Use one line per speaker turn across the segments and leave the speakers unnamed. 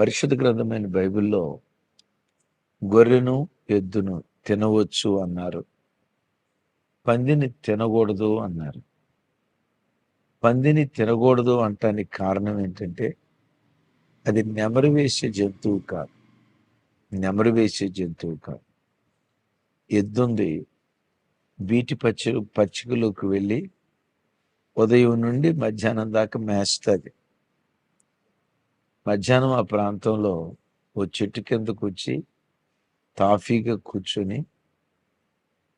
పరిశుద్ధ గ్రంథమైన బైబిల్లో గొర్రెను ఎద్దును తినవచ్చు అన్నారు, పందిని తినకూడదు అన్నారు. పందిని తినకూడదు అంటానికి కారణం ఏంటంటే అది నెమరు వేసే జంతువు కాదు. నెమరు వేసే జంతువు కాదు. ఎద్దుంది వీటి పచ్చికలోకి వెళ్ళి ఉదయం నుండి మధ్యాహ్నం దాకా మేస్తుంది. మధ్యాహ్నం ఆ ప్రాంతంలో ఓ చెట్టు కిందకు వచ్చి తాఫీగా కూర్చొని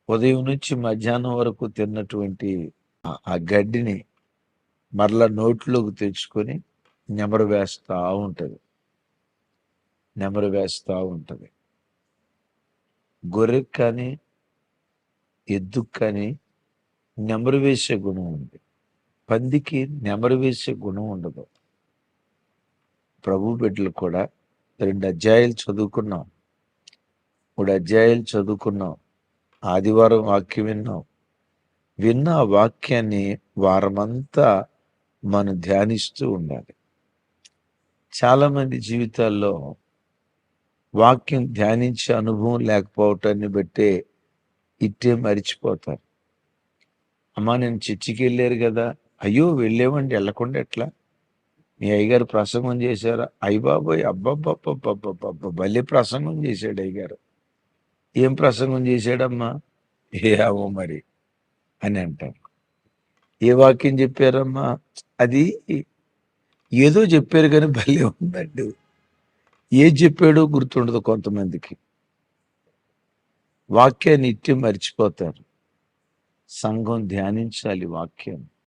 ఉదయం నుంచి మధ్యాహ్నం వరకు తిన్నటువంటి ఆ గడ్డిని మరలా నోట్లోకి తెచ్చుకొని నెమరు వేస్తూ ఉంటుంది. నెమరు వేస్తూ ఉంటుంది. గొర్రెకి కానీ ఎద్దుకు కానీ నెమరు వేసే గుణం ఉంది. పందికి నెమరు వేసే గుణం ఉండదు. ప్రభు బిడ్డలు కూడా 2 అధ్యాయాలు చదువుకున్నాం, 3 అధ్యాయాలు చదువుకున్నాం. ఆదివారం వాక్యం విన్న ఆ వాక్యాన్ని వారమంతా మనం ధ్యానిస్తూ ఉండాలి. చాలామంది జీవితాల్లో వాక్యం ధ్యానించే అనుభవం లేకపోవటాన్ని బట్టే ఇట్టే మరిచిపోతారు. అమ్మా నేను చర్చికి వెళ్ళారు కదా, అయ్యో వెళ్ళేవండి, వెళ్ళకుండా ఎట్లా, మీ అయ్యగారు ప్రసంగం చేశారా, అయ్య బాబోయ్ అబ్బబ్బబ్బబ్బబ్బబ్బ భలే ప్రసంగం చేశాడు అయ్యగారు. ఏం ప్రసంగం చేశాడమ్మా, ఏవో మరి అని అంటారు. ఏ వాక్యం చెప్పారమ్మా, అది ఏదో చెప్పారు కానీ భలే ఉందండి. ఏది చెప్పాడో గుర్తుండదు కొంతమందికి. వాక్యాన్ని ఇట్టే మర్చిపోతారు. సంఘం ధ్యానించాలి వాక్యం.